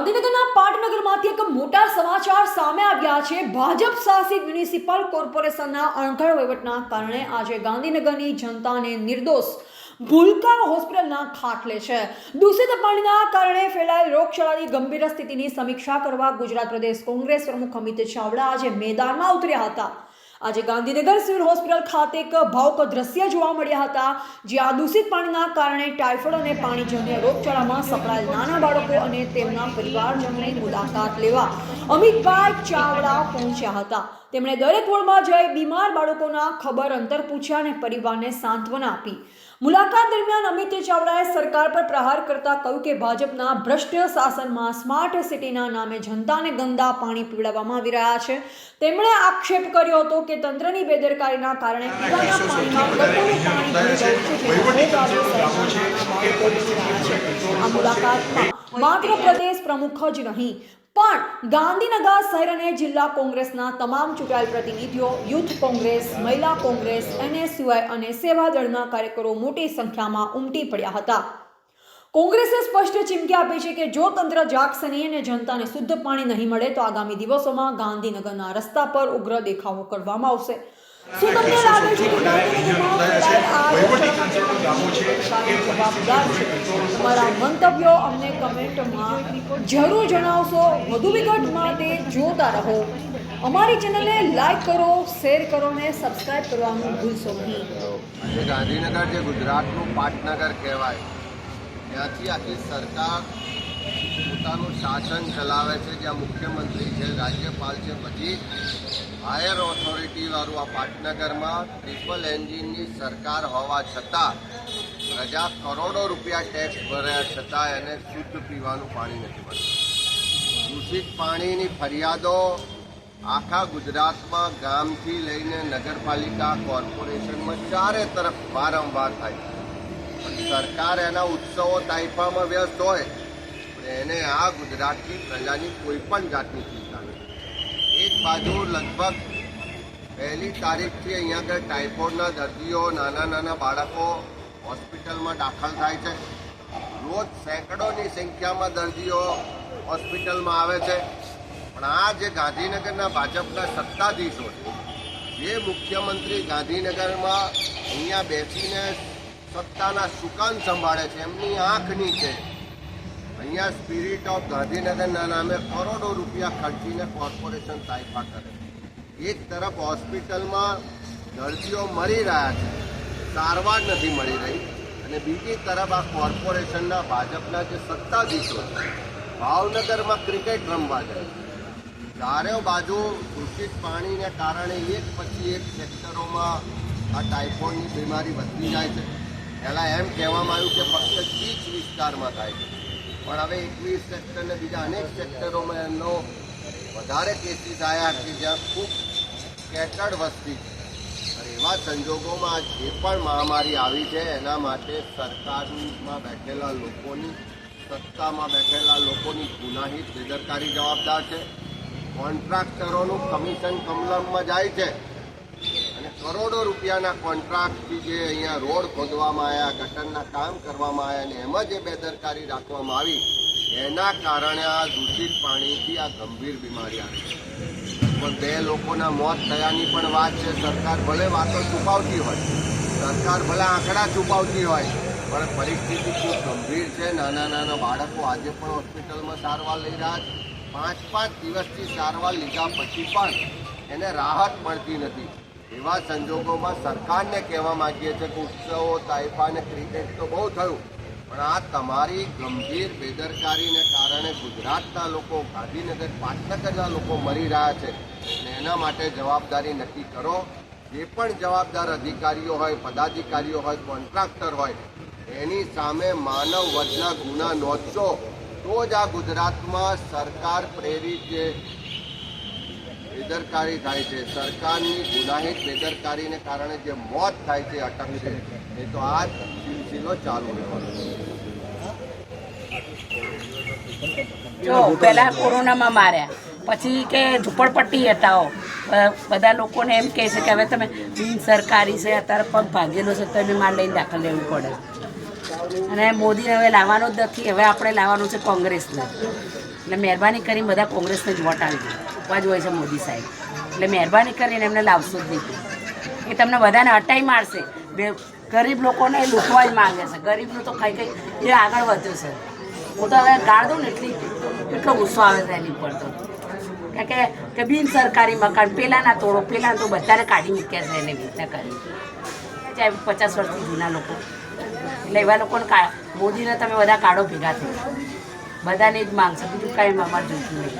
ગાંધીનગરના પાટનગરમાંથી એક મોટા સમાચાર સામે આવ્યા છે। ભાજપ શાસિત મ્યુનિસિપલ કોર્પોરેશનના અણઘડ વહીવટના કારણે આજે ગાંધીનગરની જનતાને નિર્દોષ ભૂલકા હોસ્પિટલના ખાટલે છે। દૂષિત પાણીના કારણે ફેલાયેલ રોગચાળાની ગંભીર સ્થિતિની સમીક્ષા કરવા ગુજરાત પ્રદેશ કોંગ્રેસ પ્રમુખ અમિત ચાવડા આજે મેદાનમાં ઉતર્યા હતા। આજે ગાંધીનગર સિવિલ હોસ્પિટલ ખાતે એક ભાવુક દ્રશ્ય જોવા મળ્યા હતા, જ્યાં દૂષિત પાણીના કારણે ટાઇફોઇડ અને પાણીજન્ય રોગચાળામાં સપડાયેલ નાના બાળકો અને તેમના પરિવારજનોની મુલાકાત લેવા અમિતભાઈ ચાવડા પહોંચ્યા હતા। તેમણે દરેક વોર્ડમાં જઈ બીમાર બાળકોના ખબર અંતર પૂછ્યા અને પરિવારને સાંત્વના આપી। મુલાકાત દરમિયાન અમિત ચાવડાએ સરકાર પર પ્રહાર કરતા કહ્યું કે ભાજપના ભ્રષ્ટ શાસનમાં સ્માર્ટ સિટીના નામે જનતાને ગંદા પાણી પીવડાવવામાં આવી રહ્યા છે। તેમણે આક્ષેપ કર્યો હતો કે તંત્રની બેદરકારીના કારણે પીવાના પાણીમાં ગટરનું પાણી ભળી ગયું છે। આ મુલાકાતમાં માત્ર પ્રદેશ પ્રમુખ જ નહીં પણ ગાંધીનગર શહેર અને જિલ્લા કોંગ્રેસના તમામ ચૂંટાયેલ પ્રતિનિધિઓ, યુથ કોંગ્રેસ, મહિલા કોંગ્રેસ, NSUI અને સેવા દળના કાર્યકરો મોટી સંખ્યામાં ઉમટી પડ્યા હતા। કોંગ્રેસે સ્પષ્ટ ચીમકી આપી છે કે જો તંત્ર જાગશે નહીં અને જનતાને શુદ્ધ પાણી નહીં મળે તો આગામી દિવસોમાં ગાંધીનગરના રસ્તા પર ઉગ્ર દેખાવો કરવામાં આવશે। શું તમને લાગે છે કે ગાંધીનગરમાં જવાબદાર છે? તમારા મંતવ્યો અમને કમેન્ટમાં જરૂર જણાવશો। વધુ વિગત માટે જોતા રહો। અમારી ચેનલને લાઈક કરો, શેર કરો અને સબસ્ક્રાઇબ કરવાનું ભૂલશો નહીં। ગાંધીનગર જે ગુજરાતનું પાટનગર કહેવાય, ત્યાંથી આખી સરકાર પોતાનું શાસન ચલાવે છે, જ્યાં મુખ્યમંત્રી છે, રાજ્યપાલ છે, બધી હાયર ઓથોરિટીવાળું આ પાટનગરમાં ટ્રિપલ એન્જિનની સરકાર હોવા છતાં પ્રજા કરોડો રૂપિયા ટેક્સ ભર્યા છતાં એને શુદ્ધ પીવાનું પાણી નથી મળતું। દૂષિત પાણીની ફરિયાદો આખા ગુજરાતમાં ગામથી લઈને નગરપાલિકા, કોર્પોરેશનમાં ચારે તરફ વારંવાર થાય છે। સરકાર એના ઉત્સવો તાઇફામાં વ્યસ્ત હોય એને આ ગુજરાતની પ્રજાની કોઈ પણ જાતની ચિંતા નથી। એક બાજુ લગભગ 1લી તારીખથી અહીંયા આગળ ટાઇફોઇડના દર્દીઓ, નાના નાના બાળકો હોસ્પિટલમાં દાખલ થાય છે। રોજ સેંકડોની સંખ્યામાં દર્દીઓ હોસ્પિટલમાં આવે છે, પણ આ જે ગાંધીનગરના ભાજપના સત્તાધીશો છે, જે મુખ્યમંત્રી ગાંધીનગરમાં અહીંયા બેસીને સત્તાના સુકાન સંભાળે છે, એમની આંખ નીચે અહીંયા સ્પિરિટ ઓફ ગાંધીનગરના નામે કરોડો રૂપિયા ખર્ચીને કોર્પોરેશન તાઇફા કરે છે। એક તરફ હોસ્પિટલમાં દર્દીઓ મરી રહ્યા છે, સારવાર નથી મળી રહી, અને બીજી તરફ આ કોર્પોરેશનના ભાજપના જે સત્તાધીશો છે ભાવનગરમાં ક્રિકેટ રમવા જાય છે। ચારે બાજુ દૂષિત પાણીને કારણે એક પછી એક સેક્ટરોમાં આ ટાઇફોઇડની બીમારી વધતી જાય છે। પહેલાં એમ કહેવામાં આવ્યું કે ફક્ત 30 વિસ્તારમાં થાય છે, પણ હવે 21 સેક્ટર અને બીજા અનેક સેક્ટરોમાં એમનો વધારે કેસીસ આવ્યા કે જ્યાં ખૂબ સ્કેટર્ડ વસ્તી છે। અને એવા સંજોગોમાં જે પણ મહામારી આવી છે એના માટે સરકારમાં બેઠેલા લોકોની, સત્તામાં બેઠેલા લોકોની ગુનાહિત બેદરકારી જવાબદાર છે। કોન્ટ્રાક્ટરોનું કમિશન કમલમમાં જાય છે અને કરોડો રૂપિયાના કોન્ટ્રાક્ટથી જે અહીંયા રોડ ખોદવામાં આવ્યા, ગટરના કામ કરવામાં આવ્યા અને એમાં જે બેદરકારી રાખવામાં આવી એના કારણે આ દૂષિત પાણીથી આ ગંભીર બીમારી આવી છે। પણ 2 લોકોના મોત થયાની પણ વાત છે। સરકાર ભલે વાતો છુપાવતી હોય, સરકાર ભલે આંકડા છુપાવતી હોય, પણ પરિસ્થિતિ ખૂબ ગંભીર છે। નાના નાના બાળકો આજે પણ હોસ્પિટલમાં સારવાર લઈ રહ્યા છે। 5-5 દિવસથી સારવાર લીધા પછી પણ એને રાહત મળતી નથી। એવા સંજોગોમાં સરકારને કહેવા માગીએ છીએ કે ઉત્સવો, તાઇફા અને ક્રિકેટ તો બહુ થયું, પણ આ તમારી ગંભીર બેદરકારીને કારણે ગુજરાતના લોકો, ગાંધીનગર પાટનગરના લોકો મરી રહ્યા છે અને એના માટે જવાબદારી નક્કી કરો। જે પણ જવાબદાર અધિકારીઓ હોય, પદાધિકારીઓ હોય, કોન્ટ્રાક્ટર હોય, એની સામે માનવ વધના ગુના નોંધશો તો જ આ ગુજરાતમાં સરકાર પ્રેરિત જે બેદરકારી થાય છે, સરકારની ગુનાહિત બેદરકારીને કારણે જે મોત થાય છે, અટકશે, એ તો આ જ સિલસિલો ચાલુ રહેવાનો છે। જો પહેલાં કોરોનામાં માર્યા, પછી કે ઝૂંપડપટ્ટી હટાવો, બધા લોકોને એમ કહે છે કે હવે તમે બિનસરકારી છે, અત્યારે પગ ભાગેલો છે તો એને માર લઈને દાખલ લેવું પડે। અને મોદીને હવે લાવવાનો જ નથી, હવે આપણે લાવવાનું છે કોંગ્રેસને। એટલે મહેરબાની કરીને બધા કોંગ્રેસને જ વોટ આપજો. ઉપવા જ હોય છે મોદી સાહેબ, એટલે મહેરબાની કરીને એમને લાવશો જ નહીં. એ તમને બધાને હટાઈ મારશે. ગરીબ લોકોને એ લૂંટવા જ માંગે છે. ગરીબનું તો ખાઈ એ આગળ વધ્યું છે. હું તો હવે ગાળ દઉં ને એટલો ગુસ્સો આવે છે એની પર તો. કારણ કે બિન સરકારી મકાન પેલાના તોડો, પેલા તો બધાને કાઢી મૂક્યા છે એને રીતના કરી. ચાહે 50 વર્ષથી જૂના લોકો, એટલે એવા લોકોને મોદીને તમે બધા કાઢો ભેગા થઈ. બધાને જ માંગશે, બીજું કાંઈ અમારે જોઈતું નહીં.